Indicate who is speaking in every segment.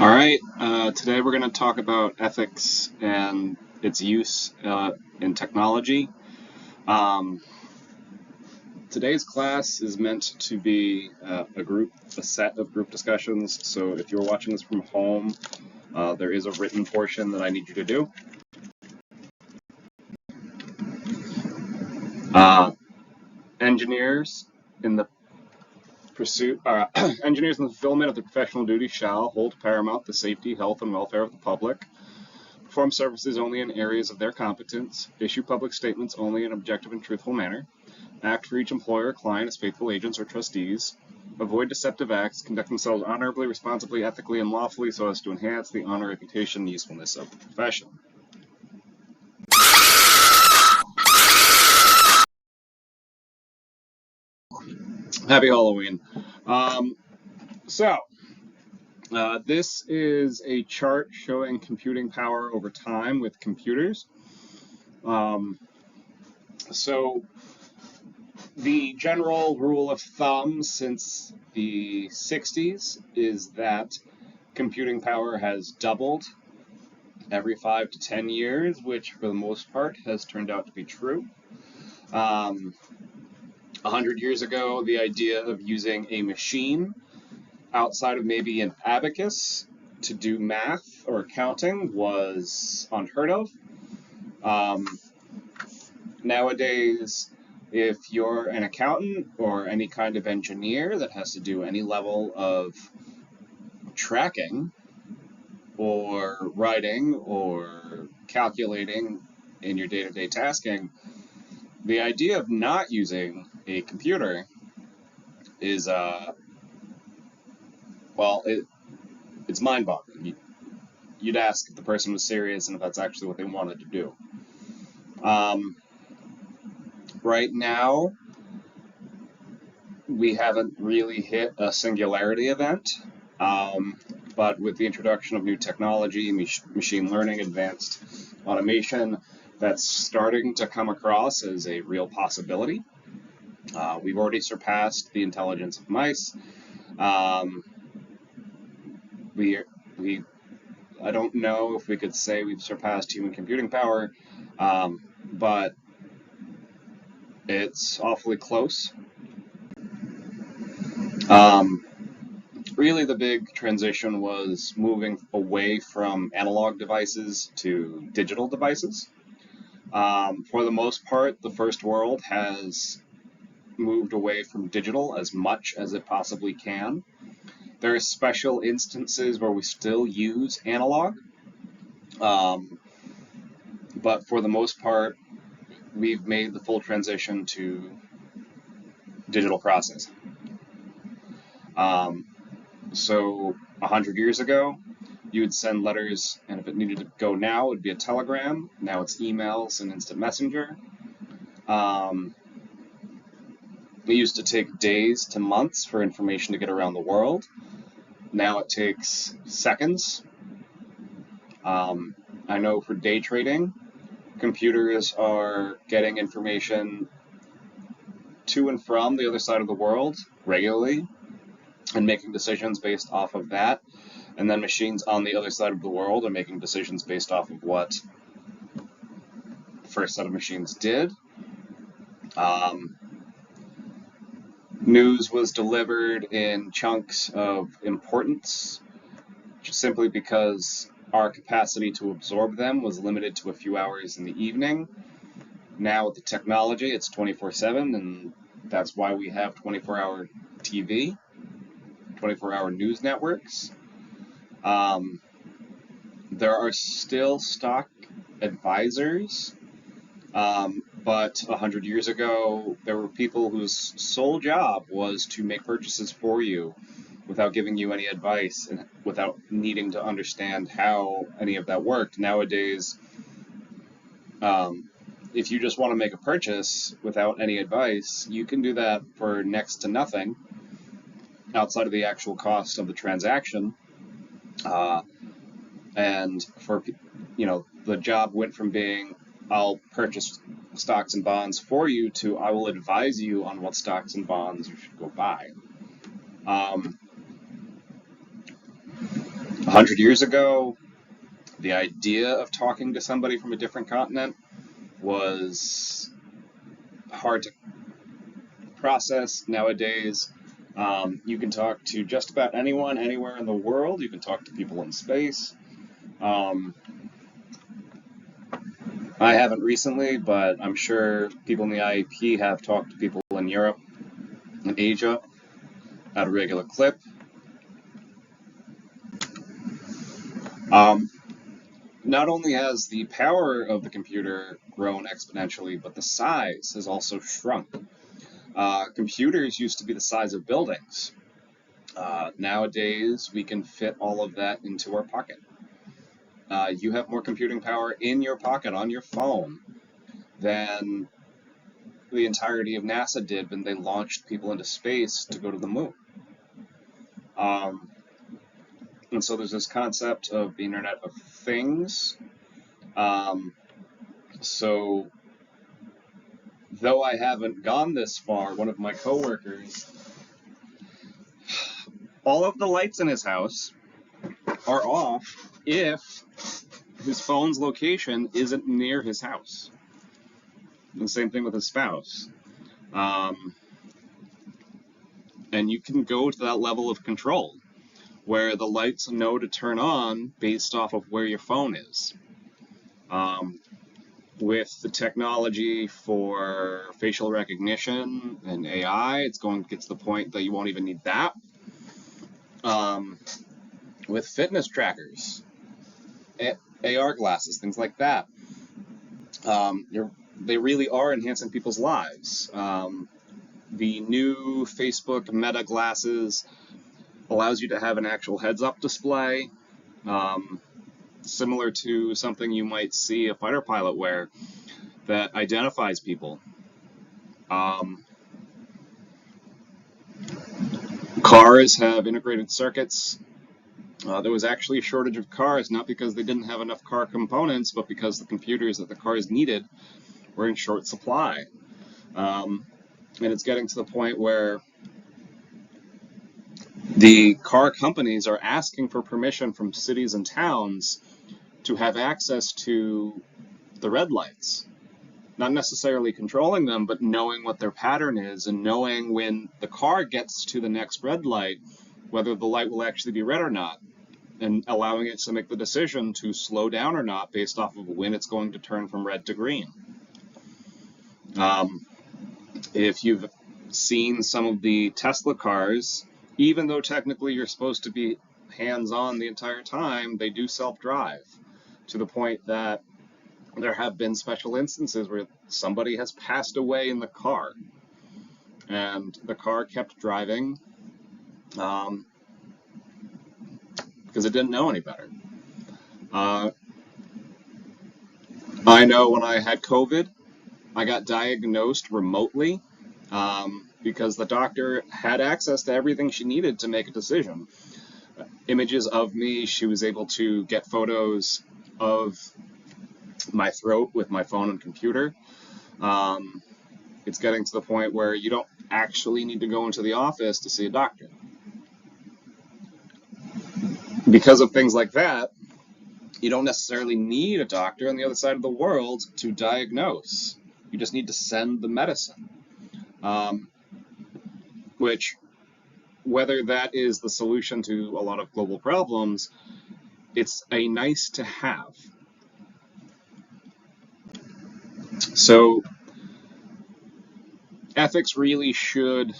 Speaker 1: All right, today we're going to talk about ethics and its use in technology. Um, Today's class is meant to be a set of group discussions. So if you're watching this from home, there is a written portion that I need you to do. Uh, engineers in the engineers in the fulfillment of their professional duties shall hold paramount the safety, health, and welfare of the public. Perform services only in areas of their competence, issue public statements only in an objective and truthful manner, act for each employer or client as faithful agents or trustees, avoid deceptive acts, conduct themselves honorably, responsibly, ethically, and lawfully so as to enhance the honor, reputation, and usefulness of the profession. Happy Halloween. Um, this is a chart showing computing power over time with computers. Um, so the general rule of thumb since the 60s is that computing power has doubled every 5 to 10 years, which for the most part has turned out to be true. 100 years ago, the idea of using a machine outside of maybe an abacus to do math or accounting was unheard of. Nowadays, if you're an accountant or any kind of engineer that has to do any level of tracking or writing or calculating in your day-to-day tasking, the idea of not using a computer is, it's mind-boggling. You'd ask if the person was serious and if that's actually what they wanted to do. Right now, we haven't really hit a singularity event, but with the introduction of new technology, machine learning, advanced automation, that's starting to come across as a real possibility. We've already surpassed the intelligence of mice. I don't know if we could say we've surpassed human computing power, but it's awfully close. Really, the big transition was moving away from analog devices to digital devices. For the most part, the first world has moved away from digital as much as it possibly can. There are special instances where we still use analog, but for the most part, we've made the full transition to digital processing. So 100 years ago, you would send letters, and if it needed to go now, it would be a telegram. Now it's emails and instant messenger. It used to take days to months for information to get around the world. Now it takes seconds. I know for day trading, computers are getting information to and from the other side of the world regularly and making decisions based off of that. And then machines on the other side of the world are making decisions based off of what the first set of machines did. News was delivered in chunks of importance, just simply because our capacity to absorb them was limited to a few hours in the evening. Now with the technology, it's 24/7, and that's why we have 24-hour TV, 24-hour news networks. There are still stock advisors, but 100 years ago, there were people whose sole job was to make purchases for you without giving you any advice and without needing to understand how any of that worked. Nowadays, if you just want to make a purchase without any advice, you can do that for next to nothing outside of the actual cost of the transaction. And for, the job went from being, I'll purchase stocks and bonds for you to I will advise you on what stocks and bonds you should go buy. 100 100 years ago, the idea of talking to somebody from a different continent was hard to process. Nowadays, you can talk to just about anyone, anywhere in the world. You can talk to people in space. Um, I haven't recently, but I'm sure people in the IEP have talked to people in Europe and Asia at a regular clip. Um, Not only has the power of the computer grown exponentially, but the size has also shrunk. Computers used to be the size of buildings. Nowadays, we can fit all of that into our pocket. You have more computing power in your pocket on your phone than the entirety of NASA did when they launched people into space to go to the moon. And so there's this concept of the Internet of Things. So though I haven't gone this far, one of my coworkers, all of the lights in his house are off if his phone's location isn't near his house. And the same thing with his spouse. And you can go to that level of control where the lights know to turn on based off of where your phone is. With the technology for facial recognition and AI, it's going to get to the point that you won't even need that. With fitness trackers, AR glasses, things like that, they really are enhancing people's lives. The new Facebook Meta glasses allows you to have an actual heads-up display, similar to something you might see a fighter pilot wear that identifies people. Cars have integrated circuits. There was actually a shortage of cars, not because they didn't have enough car components, but because the computers that the cars needed were in short supply. And it's getting to the point where the car companies are asking for permission from cities and towns to have access to the red lights. Not necessarily controlling them, but knowing what their pattern is and knowing when the car gets to the next red light, whether the light will actually be red or not, and allowing it to make the decision to slow down or not based off of when it's going to turn from red to green. If you've seen some of the Tesla cars, even though technically you're supposed to be hands-on the entire time, they do self-drive to the point that there have been special instances where somebody has passed away in the car and the car kept driving because it didn't know any better. I know when I had COVID, I got diagnosed remotely because the doctor had access to everything she needed to make a decision. Images of me, she was able to get photos of my throat with my phone and computer. It's getting to the point where you don't actually need to go into the office to see a doctor. Because of things like that, you don't necessarily need a doctor on the other side of the world to diagnose. You just need to send the medicine. Which, whether that is the solution to a lot of global problems, it's a nice to have. So, ethics really should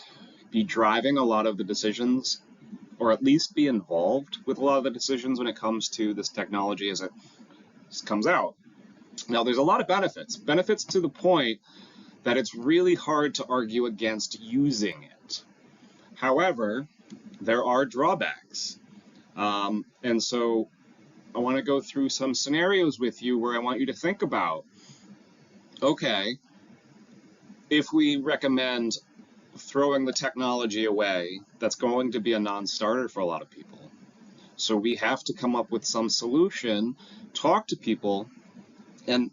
Speaker 1: be driving a lot of the decisions, or at least be involved with a lot of the decisions when it comes to this technology as it comes out. Now, there's a lot of benefits. Benefits to the point that it's really hard to argue against using it. However, there are drawbacks. And so I want to go through some scenarios with you where I want you to think about, okay, if we recommend throwing the technology away, that's going to be a non-starter for a lot of people. So we have to come up with some solution, talk to people, and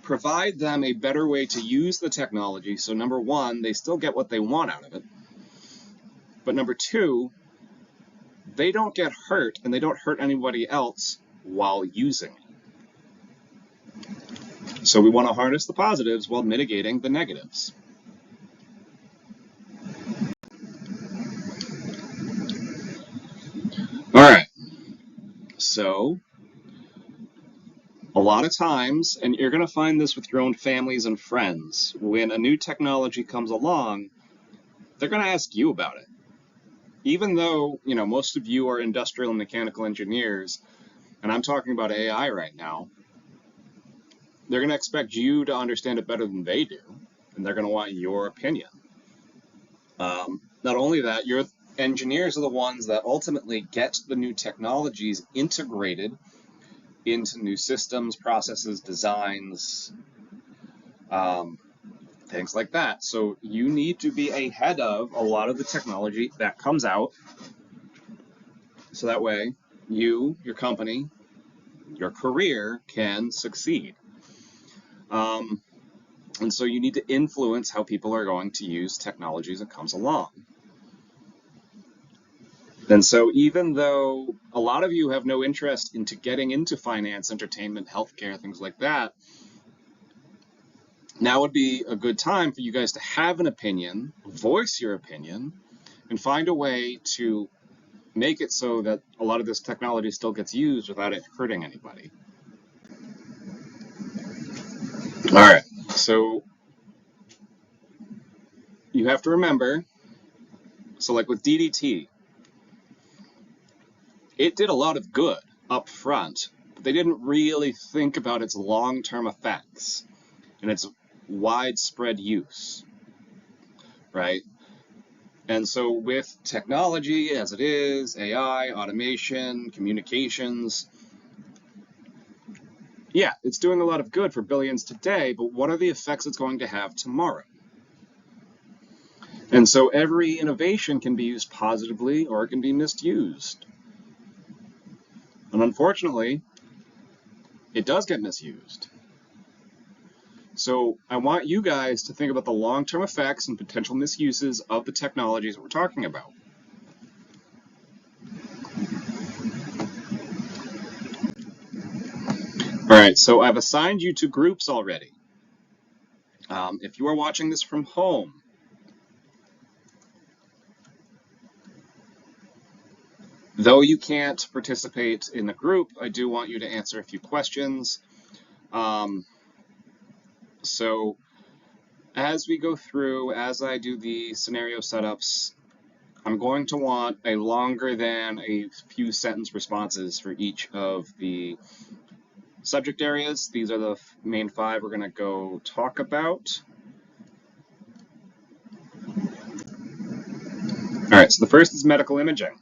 Speaker 1: provide them a better way to use the technology. So number one, they still get what they want out of it. But number two, they don't get hurt and they don't hurt anybody else while using it. So we want to harness the positives while mitigating the negatives. All right. So a lot of times, and you're going to find this with your own families and friends, when a new technology comes along, they're going to ask you about it. Even though, most of you are industrial and mechanical engineers, and I'm talking about AI right now, they're going to expect you to understand it better than they do, and they're going to want your opinion. Not only that, your engineers are the ones that ultimately get the new technologies integrated into new systems, processes, designs, things like that. So you need to be ahead of a lot of the technology that comes out, so that way you, your company, your career can succeed. And so you need to influence how people are going to use technologies that comes along. And so even though a lot of you have no interest into getting into finance, entertainment, healthcare, things like that, now would be a good time for you guys to have an opinion, voice your opinion, and find a way to make it so that a lot of this technology still gets used without it hurting anybody. All right, so you have to remember, so like with DDT, it did a lot of good up front, but they didn't really think about its long-term effects and its widespread use, right? And so with technology as it is, AI, automation, communications, yeah, it's doing a lot of good for billions today, but what are the effects it's going to have tomorrow? And so every innovation can be used positively or it can be misused. And unfortunately, it does get misused. So I want you guys to think about the long-term effects and potential misuses of the technologies that we're talking about. All right, so I've assigned you to groups already. If you are watching this from home, though you can't participate in the group, I do want you to answer a few questions. So as we go through, as I do the scenario setups, I'm going to want a longer than a few sentence responses for each of the subject areas. These are the main 5 we're going to go talk about. All right, so the first is medical imaging.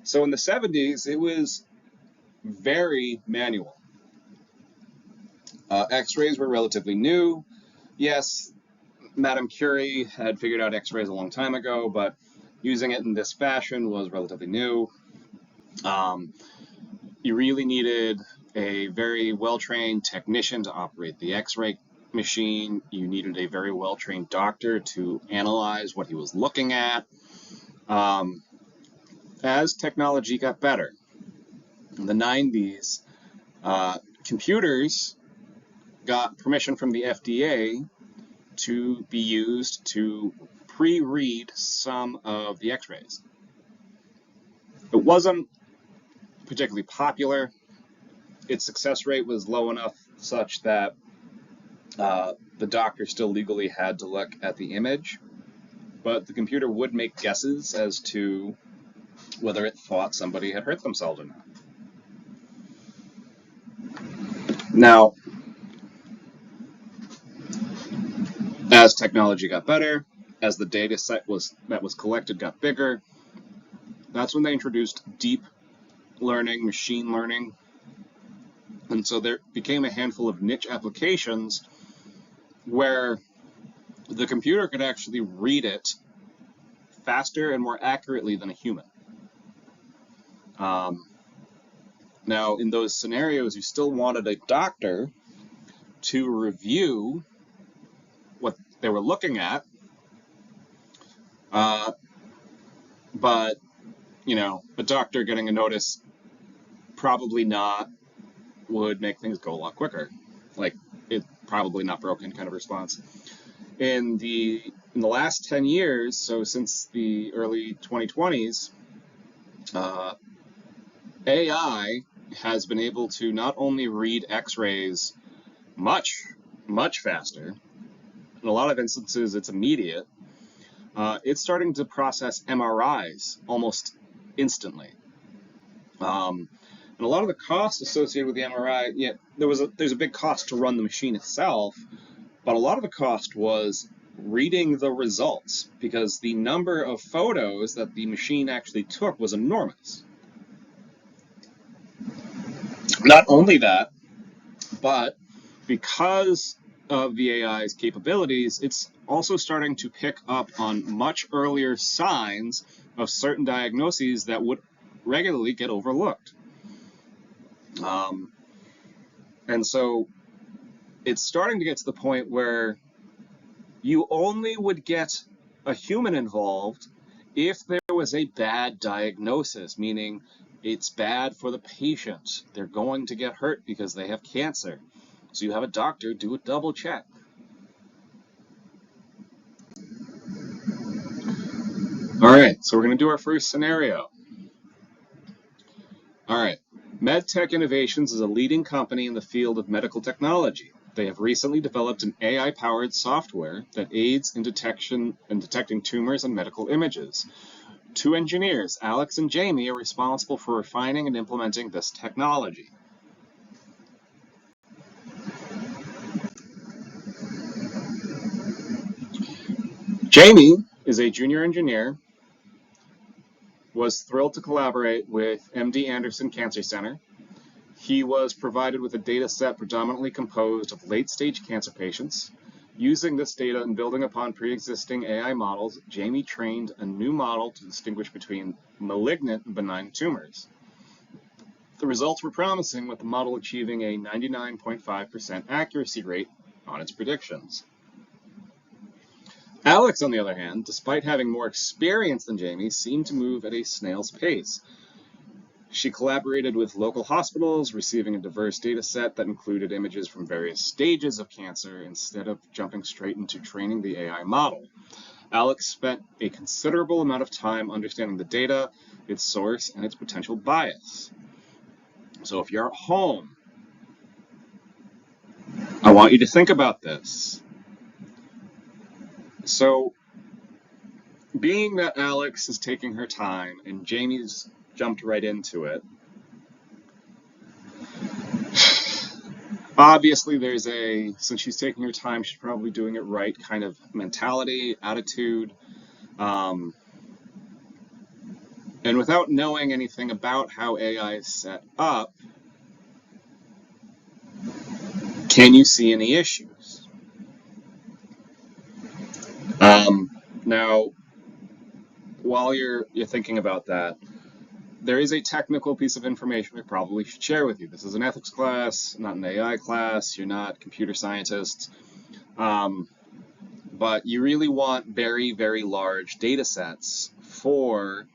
Speaker 1: So in the 70s, it was very manual. X-rays were relatively new. Yes, Madame Curie had figured out X-rays a long time ago, but using it in this fashion was relatively new. You really needed a very well-trained technician to operate the X-ray machine. You needed a very well-trained doctor to analyze what he was looking at. As technology got better, in the 90s, computers got permission from the FDA to be used to pre-read some of the X-rays. It wasn't particularly popular. Its success rate was low enough such that the doctor still legally had to look at the image, but the computer would make guesses as to whether it thought somebody had hurt themselves or not. Now, as technology got better, as the data set that was collected got bigger, that's when they introduced deep learning, machine learning. And so there became a handful of niche applications where the computer could actually read it faster and more accurately than a human. Now, in those scenarios, you still wanted a doctor to review what they were looking at, but a doctor getting a notice, probably not, would make things go a lot quicker. Like, it probably not broken kind of response. In the last 10 years, so since the early 2020s, AI has been able to not only read X-rays much, much faster. In a lot of instances, it's immediate. It's starting to process MRIs almost instantly. And a lot of the cost associated with the MRI, there's a big cost to run the machine itself, but a lot of the cost was reading the results, because the number of photos that the machine actually took was enormous. Not only that, but because of the AI's capabilities, it's also starting to pick up on much earlier signs of certain diagnoses that would regularly get overlooked. And so it's starting to get to the point where you only would get a human involved if there was a bad diagnosis, meaning it's bad for the patient. They're going to get hurt because they have cancer. So you have a doctor do a double check. All right, so we're going to do our first scenario. All right, MedTech Innovations is a leading company in the field of medical technology. They have recently developed an AI-powered software that aids in detecting tumors and medical images. Two engineers, Alex and Jamie, are responsible for refining and implementing this technology. Jamie is a junior engineer, was thrilled to collaborate with MD Anderson Cancer Center. He was provided with a data set predominantly composed of late-stage cancer patients. Using this data and building upon pre-existing AI models, Jamie trained a new model to distinguish between malignant and benign tumors. The results were promising, with the model achieving a 99.5% accuracy rate on its predictions. Alex, on the other hand, despite having more experience than Jamie, seemed to move at a snail's pace. She collaborated with local hospitals, receiving a diverse data set that included images from various stages of cancer instead of jumping straight into training the AI model. Alex spent a considerable amount of time understanding the data, its source, and its potential bias. So if you're at home, I want you to think about this. So, being that Alex is taking her time and Jamie's jumped right into it, obviously there's since she's taking her time, she's probably doing it right kind of mentality, attitude, and without knowing anything about how AI is set up, can you see any issues? Now, while you're thinking about that, there is a technical piece of information I probably should share with you. This is an ethics class, not an AI class. You're not computer scientists. But you really want very, very large data sets for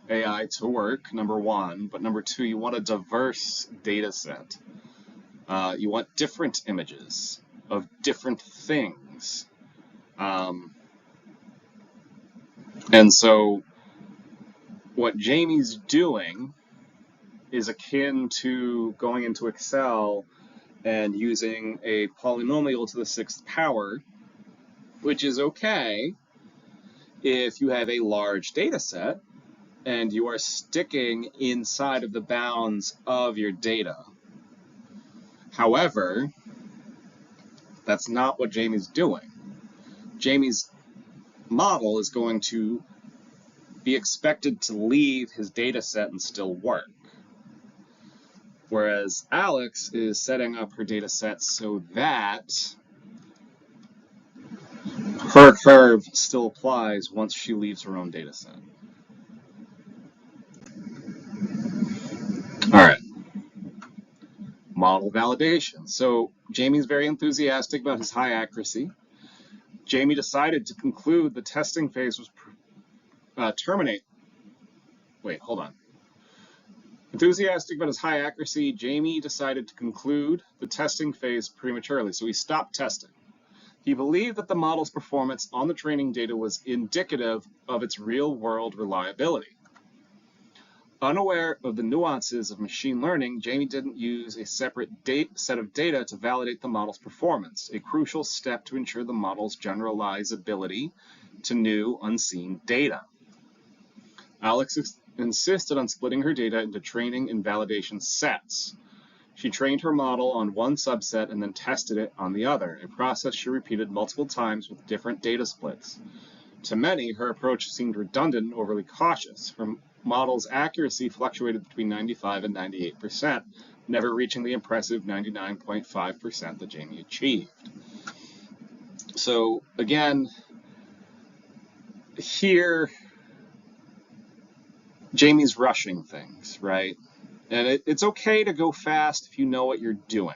Speaker 1: AI to work, number one. But number two, you want a diverse data set. You want different images of different things. And so what Jamie's doing is akin to going into Excel and using a polynomial to the sixth power, which is okay if you have a large data set and you are sticking inside of the bounds of your data. However, that's not what Jamie's doing. Jamie's model is going to be expected to leave his data set and still work. Whereas Alex is setting up her data set so that her curve still applies once she leaves her own data set. All right. Model validation. So Jamie's very enthusiastic about his high accuracy. Jamie decided to conclude the testing phase was terminate. wait, hold on. Enthusiastic about his high accuracy, Jamie decided to conclude the testing phase prematurely, so he stopped testing. He believed that the model's performance on the training data was indicative of its real-world reliability. Unaware of the nuances of machine learning, Jamie didn't use a separate set of data to validate the model's performance, a crucial step to ensure the model's generalizability to new, unseen data. Alex insisted on splitting her data into training and validation sets. She trained her model on one subset and then tested it on the other, a process she repeated multiple times with different data splits. To many, her approach seemed redundant and overly cautious. Her model's accuracy fluctuated between 95 and 98%, never reaching the impressive 99.5% that Jamie achieved. So again, here, Jamie's rushing things, right? And it's okay to go fast if you know what you're doing.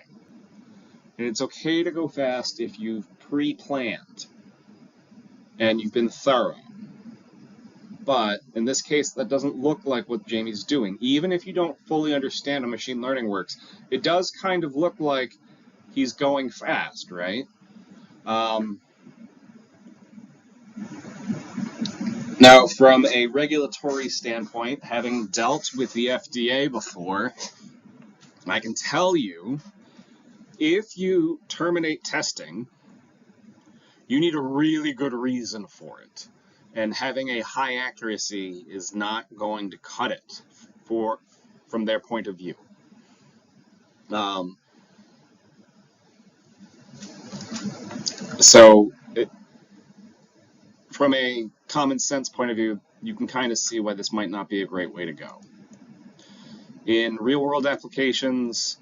Speaker 1: And it's okay to go fast if you've pre-planned and you've been thorough. But in this case, that doesn't look like what Jamie's doing. Even if you don't fully understand how machine learning works, it does kind of look like he's going fast, right? Now, from a regulatory standpoint, having dealt with the FDA before, I can tell you, if you terminate testing, you need a really good reason for it. And having a high accuracy is not going to cut it from their point of view. From a common sense point of view, you can kind of see why this might not be a great way to go. In real world applications,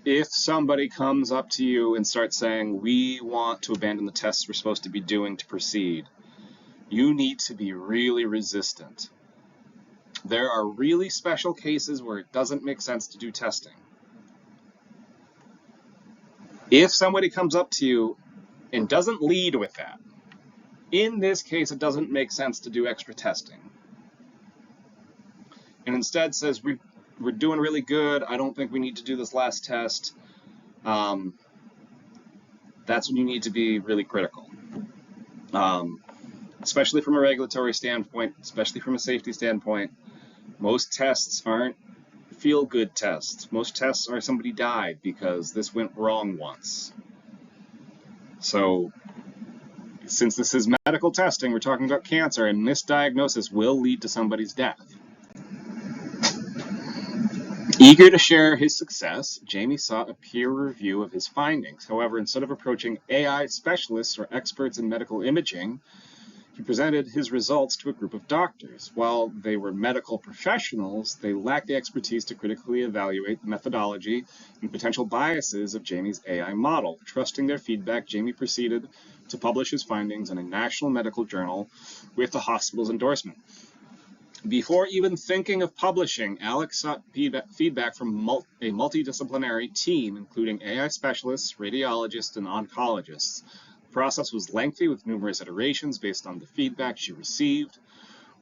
Speaker 1: if somebody comes up to you and starts saying, we want to abandon the tests we're supposed to be doing to proceed, you need to be really resistant. There are really special cases where it doesn't make sense to do testing. If somebody comes up to you and doesn't lead with that, in this case, it doesn't make sense to do extra testing. And instead says, we're doing really good, I don't think we need to do this last test. That's when you need to be really critical. Especially from a regulatory standpoint, especially from a safety standpoint. Most tests aren't feel-good tests. Most tests are somebody died because this went wrong once. So, since this is medical testing, we're talking about cancer, and misdiagnosis will lead to somebody's death. Eager to share his success, Jamie sought a peer review of his findings. However, instead of approaching AI specialists or experts in medical imaging, he presented his results to a group of doctors. While they were medical professionals, they lacked the expertise to critically evaluate the methodology and potential biases of Jamie's AI model. Trusting their feedback, Jamie proceeded to publish his findings in a national medical journal with the hospital's endorsement. Before even thinking of publishing, Alex sought feedback from a multidisciplinary team, including AI specialists, radiologists, and oncologists. The process was lengthy, with numerous iterations based on the feedback she received.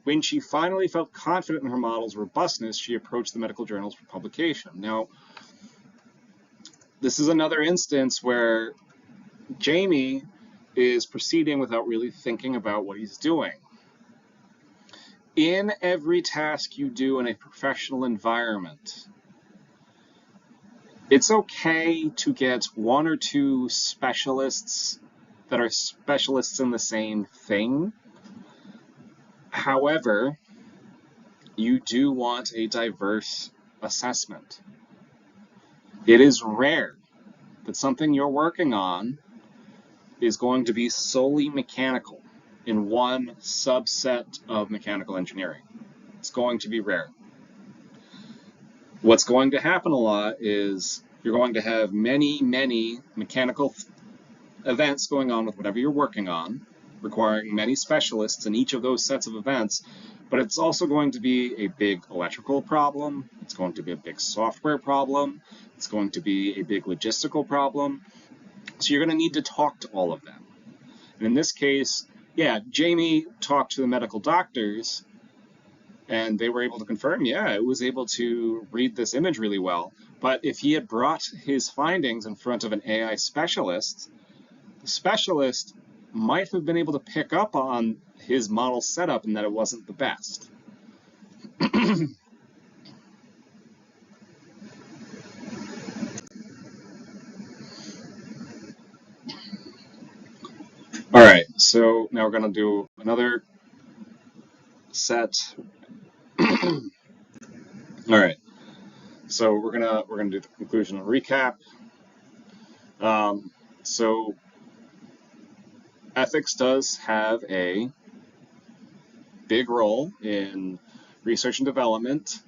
Speaker 1: When she finally felt confident in her model's robustness, she approached the medical journals for publication. Now, this is another instance where Jamie is proceeding without really thinking about what he's doing. In every task you do in a professional environment, it's okay to get one or two specialists that are specialists in the same thing. However, you do want a diverse assessment. It is rare that something you're working on is going to be solely mechanical in one subset of mechanical engineering. It's going to be rare. What's going to happen a lot is you're going to have many mechanical events going on with whatever you're working on, requiring many specialists in each of those sets of events, but it's also going to be a big electrical problem, it's going to be a big software problem, it's going to be a big logistical problem, so you're going to need to talk to all of them. And in this case, yeah, Jamie talked to the medical doctors, And they were able to confirm, yeah, it was able to read this image really well. But if he had brought his findings in front of an AI specialist, the specialist might have been able to pick up on his model setup and that it wasn't the best. All right, so now we're going to do another set. All right, so we're gonna do the conclusion and recap. So ethics does have a big role in research and development,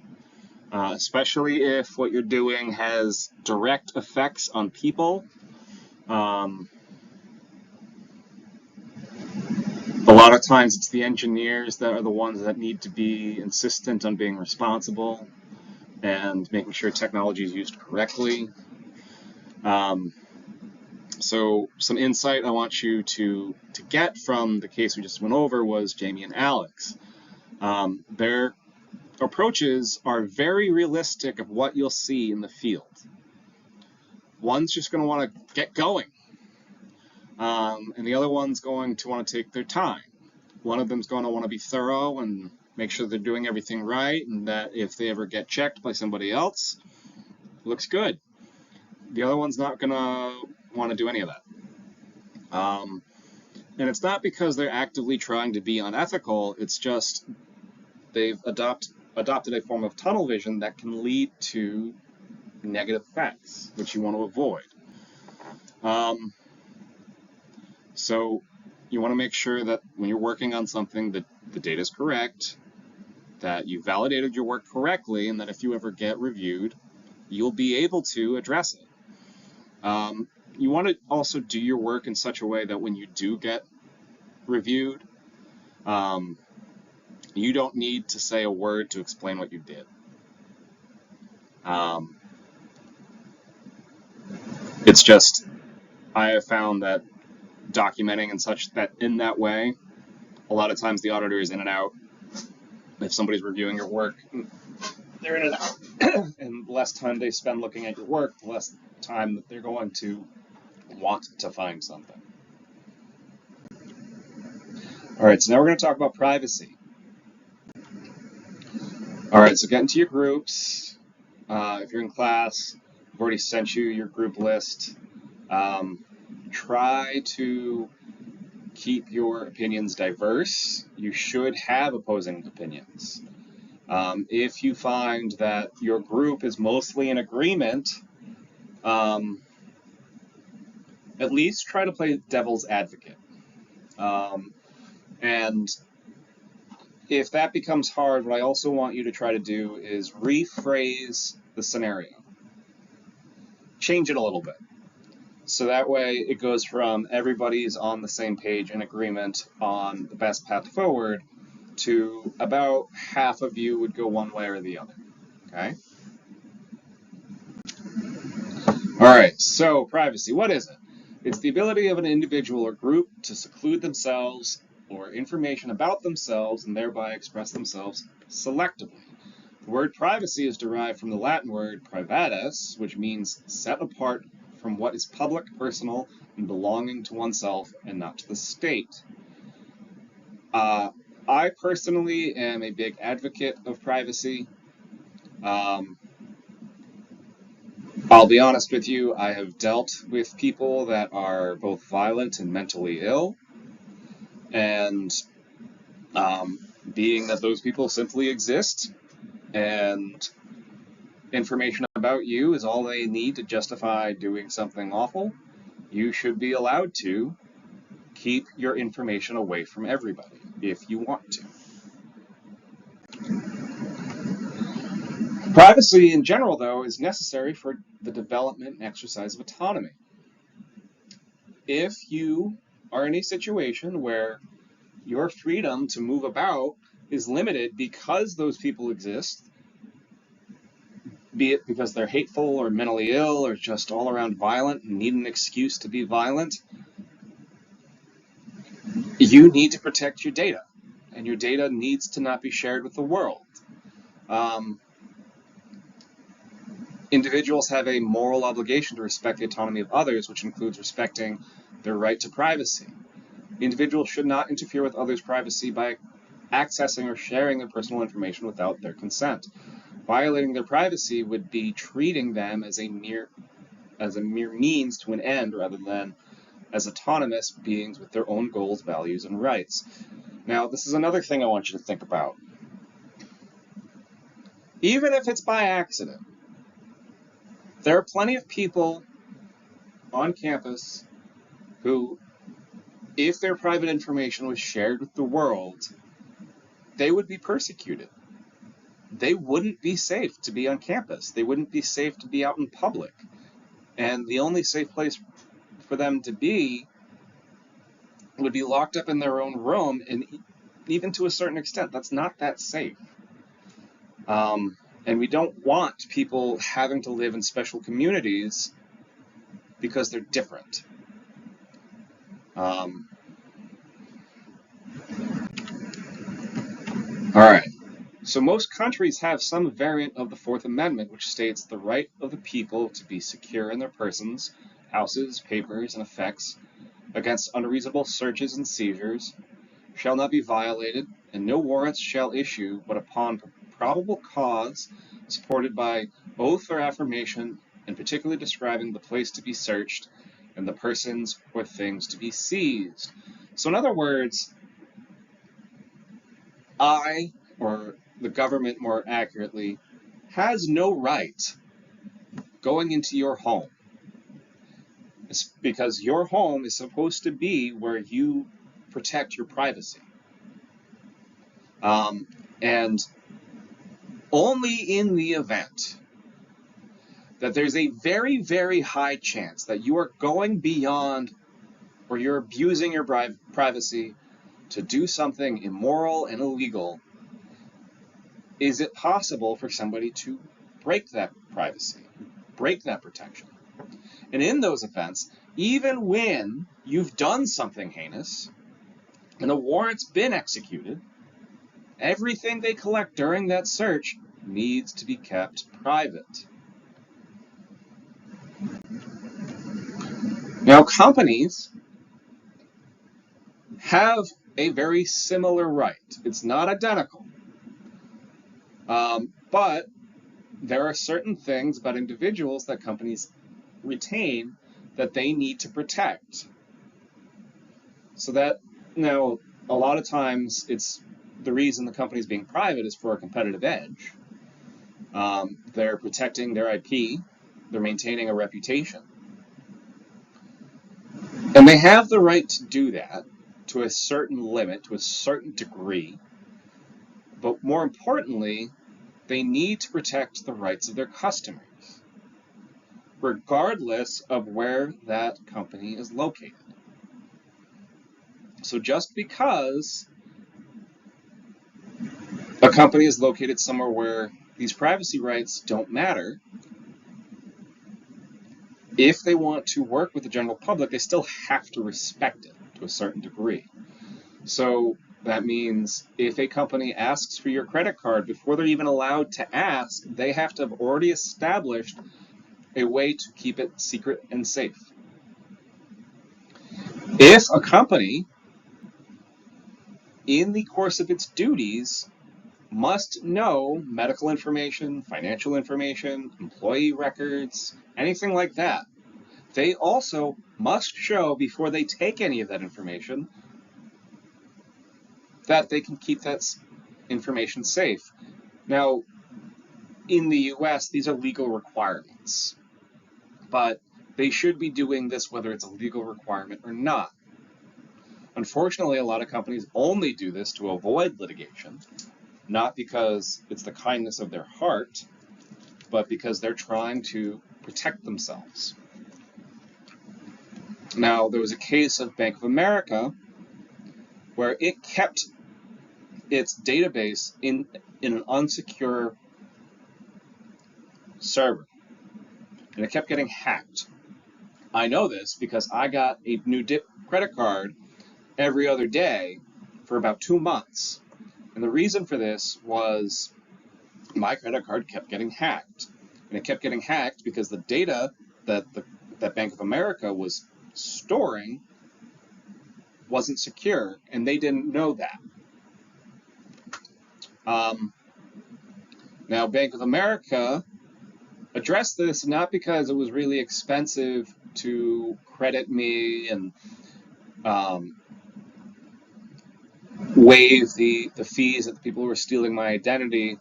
Speaker 1: especially if what you're doing has direct effects on people. A lot of times it's the engineers that are the ones that need to be insistent on being responsible and making sure technology is used correctly. So some insight I want you to get from the case we just went over was Jamie and Alex. Their approaches are very realistic of what you'll see in the field. One's just going to want to get going, and the other one's going to want to take their time. One of them's going to want to be thorough and make sure they're doing everything right, and that if they ever get checked by somebody else, it looks good. The other one's not going to want to do any of that. And it's not because they're actively trying to be unethical, it's just they've adopted a form of tunnel vision that can lead to negative effects, which you want to avoid. So you want to make sure that when you're working on something that the data is correct, that you validated your work correctly, and that if you ever get reviewed, you'll be able to address it. You want to also do your work in such a way that when you do get reviewed, you don't need to say a word to explain what you did. It's just, I have found that documenting and such that in that way, a lot of times the auditor is in and out. If somebody's reviewing your work, they're in and out. And the less time they spend looking at your work, the less time that they're going to want to find something. All right, so now we're going to talk about privacy. All right, so get into your groups. If you're in class, I've already sent you your group list. Try to keep your opinions diverse. You should have opposing opinions. If you find that your group is mostly in agreement, at least try to play devil's advocate. And if that becomes hard, what I also want you to try to do is rephrase the scenario. Change it a little bit. So that way it goes from everybody's on the same page in agreement on the best path forward to about half of you would go one way or the other. Okay? All right, so privacy, what is it? It's the ability of an individual or group to seclude themselves or information about themselves and thereby express themselves selectively. The word privacy is derived from the Latin word privatus, which means set apart from what is public, personal, and belonging to oneself and not to the state. I personally am a big advocate of privacy. I'll be honest with you, I have dealt with people that are both violent and mentally ill, and being that those people simply exist, and information about you is all they need to justify doing something awful, you should be allowed to keep your information away from everybody if you want to. Privacy in general, though, is necessary for the development and exercise of autonomy. If you are in a situation where your freedom to move about is limited because those people exist, be it because they're hateful or mentally ill or just all around violent and need an excuse to be violent, you need to protect your data, and your data needs to not be shared with the world. Um, Individuals have a moral obligation to respect the autonomy of others, which includes respecting their right to privacy. Individuals should not interfere with others' privacy by accessing or sharing their personal information without their consent. Violating their privacy would be treating them as a mere means to an end rather than as autonomous beings with their own goals, values, and rights. Now, this is another thing I want you to think about. Even if it's by accident, there are plenty of people on campus who, if their private information was shared with the world, they would be persecuted. They wouldn't be safe to be on campus. They wouldn't be safe to be out in public. And the only safe place for them to be would be locked up in their own room, and even to a certain extent, that's not that safe. And we don't want people having to live in special communities because they're different. All right. So most countries have some variant of the Fourth Amendment, which states the right of the people to be secure in their persons, houses, papers, and effects against unreasonable searches and seizures shall not be violated, and no warrants shall issue but upon probable cause supported by oath or affirmation, and particularly describing the place to be searched and the persons or things to be seized. So in other words, or the government more accurately, has no right going into your home. It's because your home is supposed to be where you protect your privacy. And only in the event that there's a very, very high chance that you are going beyond or you're abusing your privacy to do something immoral and illegal, is it possible for somebody to break that privacy, break that protection. And in those events, even when you've done something heinous and a warrant's been executed, everything they collect during that search needs to be kept private. Now, companies have a very similar right. It's not identical. But there are certain things about individuals that companies retain that they need to protect. So that, now, a lot of times it's the reason the company's being private is for a competitive edge. They're protecting their IP, they're maintaining a reputation. And they have the right to do that to a certain limit, to a certain degree. But more importantly, they need to protect the rights of their customers, regardless of where that company is located. So just because a company is located somewhere where these privacy rights don't matter, if they want to work with the general public, they still have to respect it to a certain degree. So that means if a company asks for your credit card, before they're even allowed to ask, they have to have already established a way to keep it secret and safe. If a company, in the course of its duties, must know medical information, financial information, employee records, anything like that, they also must show, before they take any of that information, that they can keep that information safe. Now, in the US, these are legal requirements, but they should be doing this whether it's a legal requirement or not. Unfortunately, a lot of companies only do this to avoid litigation, not because it's the kindness of their heart, but because they're trying to protect themselves. Now, there was a case of Bank of America where it kept its database in an unsecure server, and it kept getting hacked. I know this because I got a new credit card every other day for about 2 months. And the reason for this was my credit card kept getting hacked. And it kept getting hacked because the data that Bank of America was storing wasn't secure, and they didn't know that. Now, Bank of America addressed this not because it was really expensive to credit me and waive the fees that the people who were stealing my identity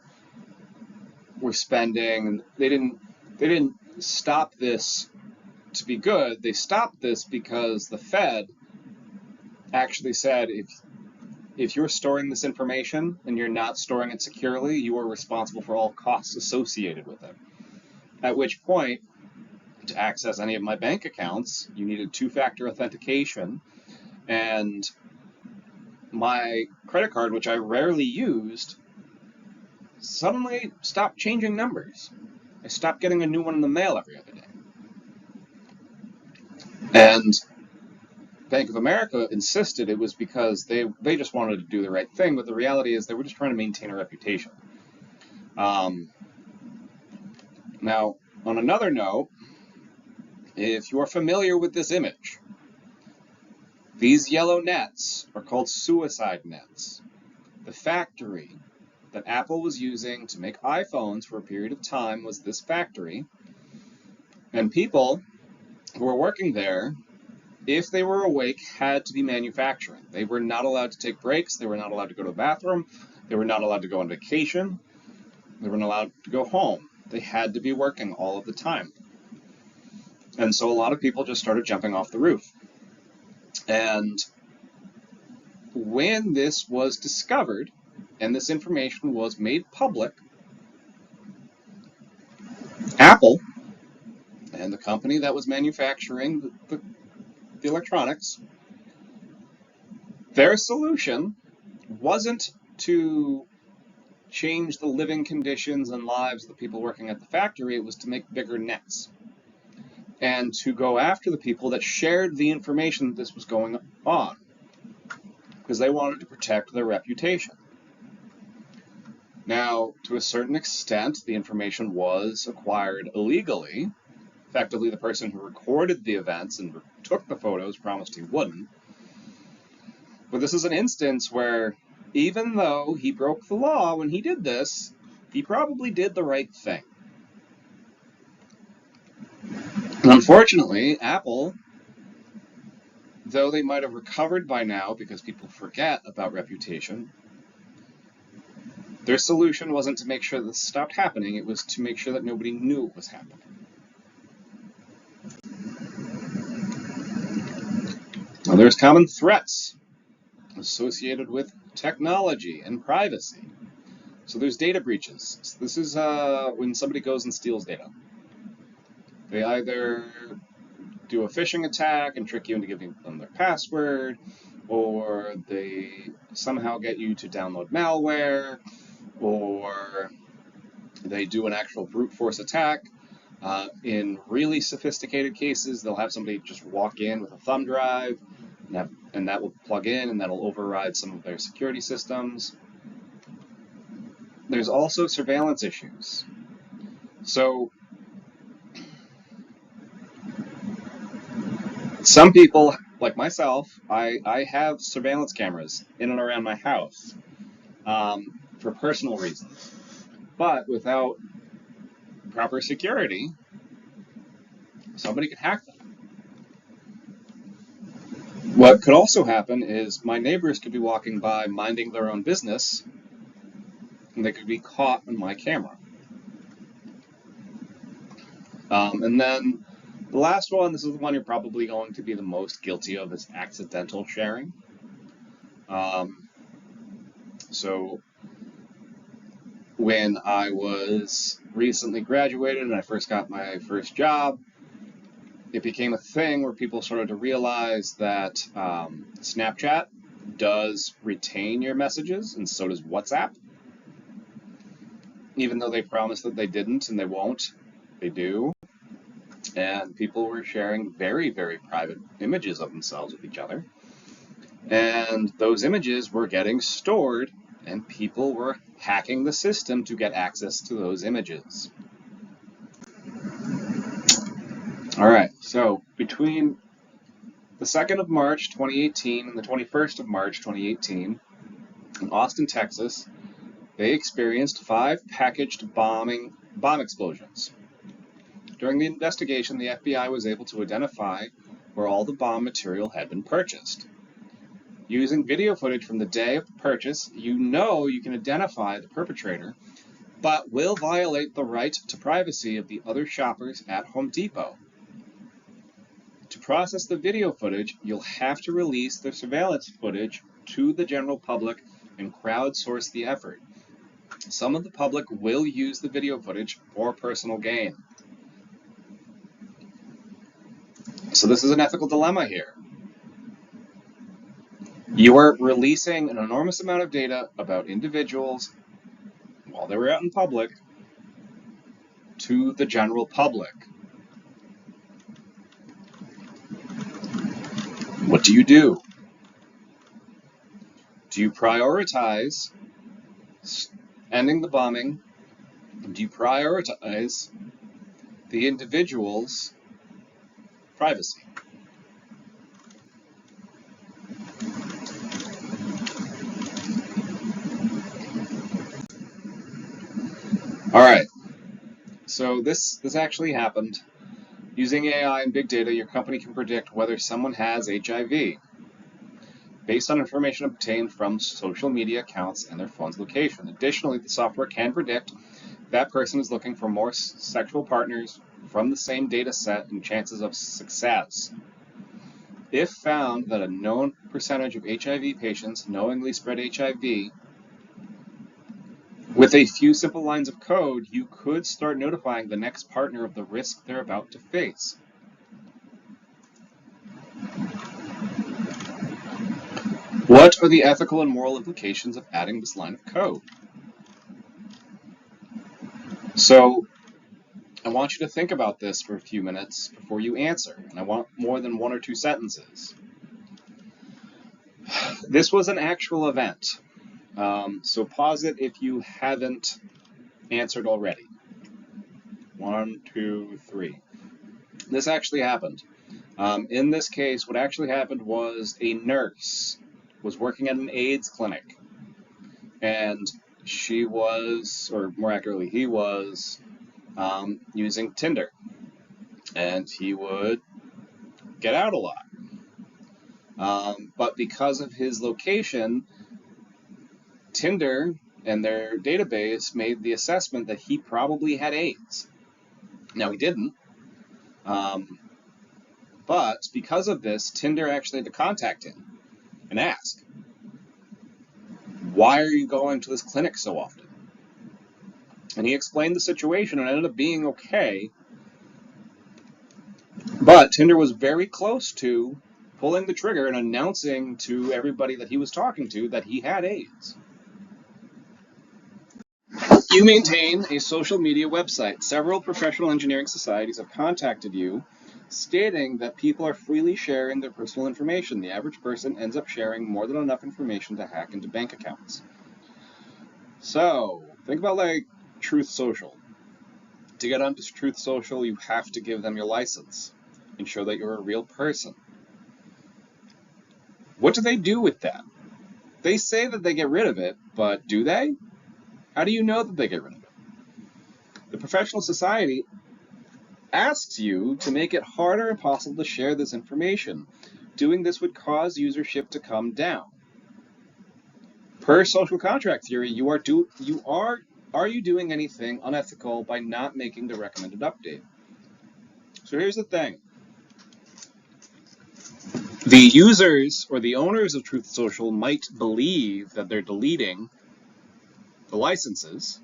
Speaker 1: were spending. They didn't stop this to be good. They stopped this because the Fed actually said if you're storing this information and you're not storing it securely, you are responsible for all costs associated with it. At which point, to access any of my bank accounts, you needed two-factor authentication, and my credit card, which I rarely used, suddenly stopped changing numbers. I stopped getting a new one in the mail every other day. And Bank of America insisted it was because they just wanted to do the right thing, but the reality is they were just trying to maintain a reputation. Now, on another note, if you're familiar with this image, these yellow nets are called suicide nets. The factory that Apple was using to make iPhones for a period of time was this factory, and people who were working there, if they were awake, had to be manufacturing. They were not allowed to take breaks. They were not allowed to go to the bathroom. They were not allowed to go on vacation. They were not allowed to go home. They had to be working all of the time. And so a lot of people just started jumping off the roof. And when this was discovered and this information was made public, Apple and the company that was manufacturing the electronics, their solution wasn't to change the living conditions and lives of the people working at the factory. It was to make bigger nets and to go after the people that shared the information that this was going on, because they wanted to protect their reputation. Now, to a certain extent, the information was acquired illegally. Effectively, the person who recorded the events and took the photos promised he wouldn't. But this is an instance where, even though he broke the law when he did this, he probably did the right thing. And unfortunately, Apple, though they might have recovered by now because people forget about reputation, their solution wasn't to make sure this stopped happening, it was to make sure that nobody knew it was happening. Now, there's common threats associated with technology and privacy. So there's data breaches. So this is when somebody goes and steals data. They either do a phishing attack and trick you into giving them their password, or they somehow get you to download malware, or they do an actual brute force attack. In really sophisticated cases, they'll have somebody just walk in with a thumb drive, and that will plug in, and that'll override some of their security systems. There's also surveillance issues. So some people, like myself, I have surveillance cameras in and around my house for personal reasons. But without proper security, somebody could hack them. What could also happen is my neighbors could be walking by minding their own business, and they could be caught on my camera. And then the last one, this is the one you're probably going to be the most guilty of, is accidental sharing. So when I was recently graduated and I first got my first job, it became a thing where people started to realize that Snapchat does retain your messages, and so does WhatsApp. Even though they promised that they didn't and they won't, they do. And people were sharing very, very private images of themselves with each other. And those images were getting stored and people were hacking the system to get access to those images. All right, so between the 2nd of March 2018 and the 21st of March 2018, in Austin, Texas, they experienced 5 packaged bomb explosions. During the investigation, the FBI was able to identify where all the bomb material had been purchased. Using video footage from the day of the purchase, you can identify the perpetrator, but will violate the right to privacy of the other shoppers at Home Depot. To process the video footage, you'll have to release the surveillance footage to the general public and crowdsource the effort. Some of the public will use the video footage for personal gain. So this is an ethical dilemma here. You are releasing an enormous amount of data about individuals while they were out in public to the general public. What do you do? Do you prioritize ending the bombing? Do you prioritize the individual's privacy? All right, so this actually happened. Using AI and big data, your company can predict whether someone has HIV based on information obtained from social media accounts and their phone's location. Additionally, the software can predict if that person is looking for more sexual partners from the same data set and chances of success. If found that a known percentage of HIV patients knowingly spread HIV, with a few simple lines of code, you could start notifying the next partner of the risk they're about to face. What are the ethical and moral implications of adding this line of code? So, I want you to think about this for a few minutes before you answer, and I want more than 1 or 2 sentences. This was an actual event, so pause it if you haven't answered already. 1, 2, 3. This actually happened. In this case, what actually happened was a nurse was working at an AIDS clinic, and she was, or more accurately, he was using Tinder, and he would get out a lot. But because of his location, Tinder and their database made the assessment that he probably had AIDS. Now, he didn't, but because of this, Tinder actually had to contact him and ask, why are you going to this clinic so often? And he explained the situation and ended up being okay, but Tinder was very close to pulling the trigger and announcing to everybody that he was talking to that he had AIDS. You maintain a social media website. Several professional engineering societies have contacted you stating that people are freely sharing their personal information. The average person ends up sharing more than enough information to hack into bank accounts. So, think about like Truth Social. To get onto Truth Social, you have to give them your license and show that you're a real person. What do they do with that? They say that they get rid of it, but do they? How do you know that they get rid of it? The professional society asks you to make it harder and possible to share this information. Doing this would cause usership to come down. Per social contract theory, are you doing anything unethical by not making the recommended update? So here's the thing. The users or the owners of Truth Social might believe that they're deleting the licenses,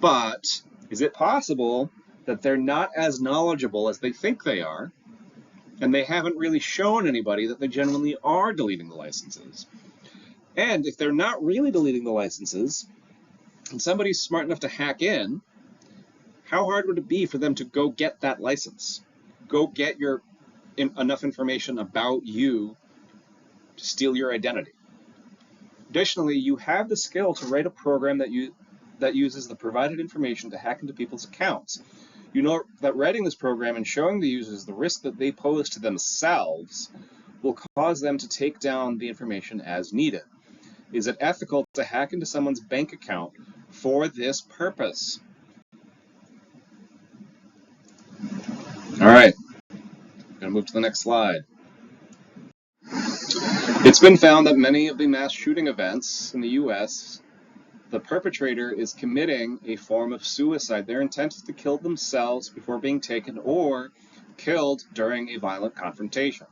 Speaker 1: but is it possible that they're not as knowledgeable as they think they are, and they haven't really shown anybody that they genuinely are deleting the licenses? And if they're not really deleting the licenses, and somebody's smart enough to hack in, how hard would it be for them to go get that license? Go get enough information about you to steal your identity? Additionally, you have the skill to write a program that uses the provided information to hack into people's accounts. You know that writing this program and showing the users the risk that they pose to themselves will cause them to take down the information as needed. Is it ethical to hack into someone's bank account for this purpose? All right, I'm going to move to the next slide. It's been found that many of the mass shooting events in the US, the perpetrator is committing a form of suicide. Their intent is to kill themselves before being taken or killed during a violent confrontation.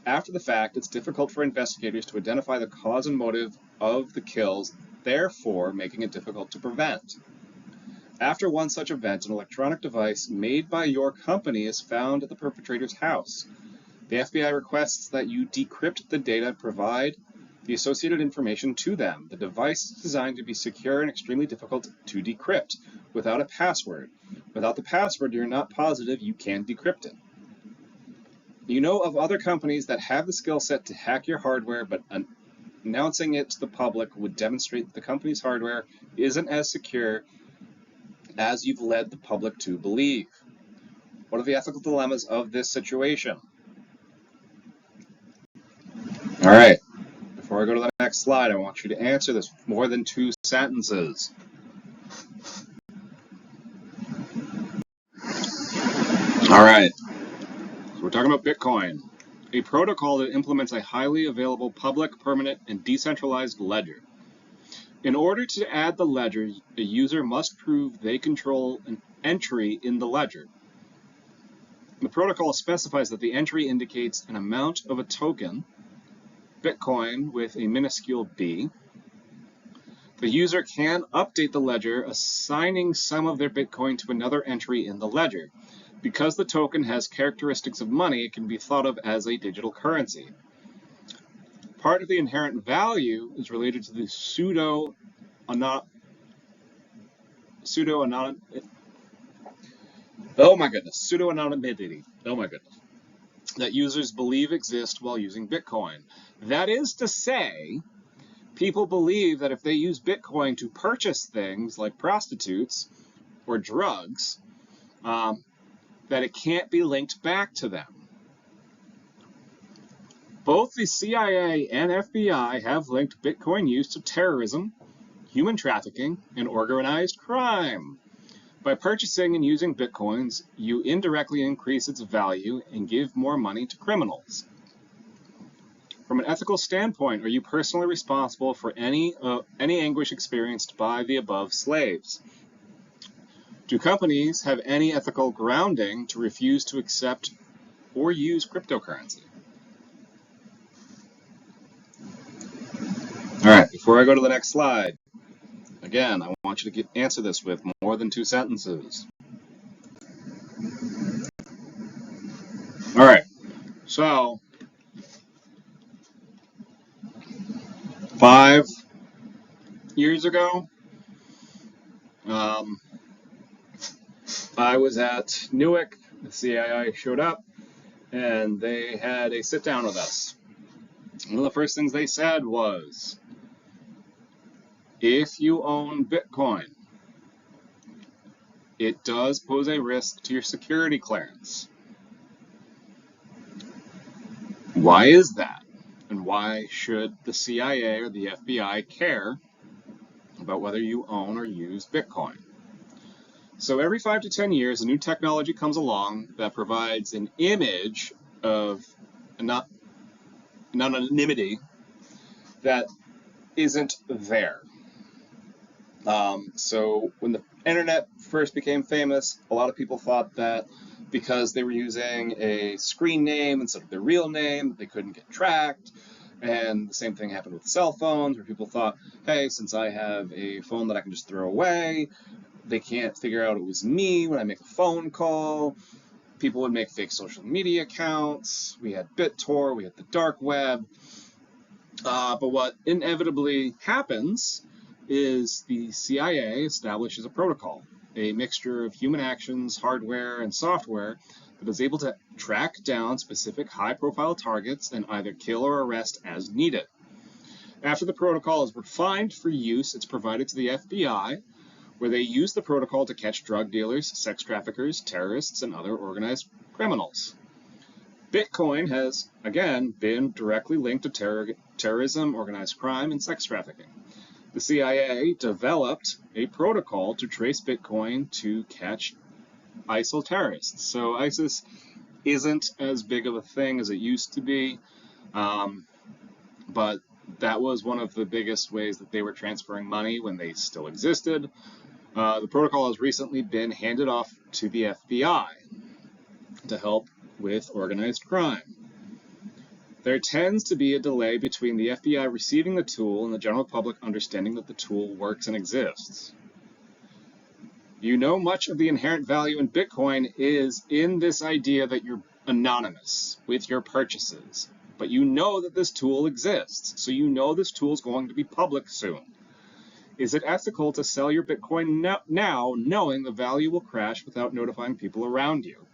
Speaker 1: After the fact, it's difficult for investigators to identify the cause and motive of the kills, therefore making it difficult to prevent. After one such event, an electronic device made by your company is found at the perpetrator's house. The FBI requests that you decrypt the data and provide the associated information to them. The device is designed to be secure and extremely difficult to decrypt without a password. Without the password, you're not positive you can decrypt it. You know of other companies that have the skill set to hack your hardware, but announcing it to the public would demonstrate that the company's hardware isn't as secure as you've led the public to believe. What are the ethical dilemmas of this situation? All right, before I go to the next slide, I want you to answer this with more than 2 sentences. All right, so we're talking about Bitcoin, a protocol that implements a highly available public, permanent, and decentralized ledger. In order to add the ledger, a user must prove they control an entry in the ledger. The protocol specifies that the entry indicates an amount of a token, Bitcoin with a minuscule b. The user can update the ledger, assigning some of their Bitcoin to another entry in the ledger. Because the token has characteristics of money, it can be thought of as a digital currency. Part of the inherent value is related to the pseudo-anonymity that users believe exist while using Bitcoin. That is to say, people believe that if they use Bitcoin to purchase things like prostitutes or drugs, that it can't be linked back to them. Both the CIA and FBI have linked Bitcoin use to terrorism, human trafficking, and organized crime. By purchasing and using Bitcoins, you indirectly increase its value and give more money to criminals. From an ethical standpoint, are you personally responsible for any anguish experienced by the above slaves? Do companies have any ethical grounding to refuse to accept or use cryptocurrency? All right, before I go to the next slide, again, I want you to answer this with more than 2 sentences. All right, so 5 years ago, I was at Newark. The CIA showed up, and they had a sit down with us. One of the first things they said was, if you own Bitcoin, it does pose a risk to your security clearance. Why is that? And why should the CIA or the FBI care about whether you own or use Bitcoin? So every 5 to 10 years, a new technology comes along that provides an image of anonymity that isn't there. So when the internet first became famous, a lot of people thought that because they were using a screen name instead of their real name, they couldn't get tracked. And the same thing happened with cell phones, where people thought, hey, since I have a phone that I can just throw away, they can't figure out it was me when I make a phone call. People would make fake social media accounts. We had BitTorrent, we had the dark web. But what inevitably happens is the CIA establishes a protocol, a mixture of human actions, hardware, and software that is able to track down specific high-profile targets and either kill or arrest as needed. After the protocol is refined for use, it's provided to the FBI, where they use the protocol to catch drug dealers, sex traffickers, terrorists, and other organized criminals. Bitcoin has, again, been directly linked to terrorism, organized crime, and sex trafficking. The CIA developed a protocol to trace Bitcoin to catch ISIL terrorists. So ISIS isn't as big of a thing as it used to be, but that was one of the biggest ways that they were transferring money when they still existed. The protocol has recently been handed off to the FBI to help with organized crime. There tends to be a delay between the FBI receiving the tool and the general public understanding that the tool works and exists. You know, much of the inherent value in Bitcoin is in this idea that you're anonymous with your purchases, but you know that this tool exists, so you know this tool is going to be public soon. Is it ethical to sell your Bitcoin now knowing the value will crash without notifying people around you?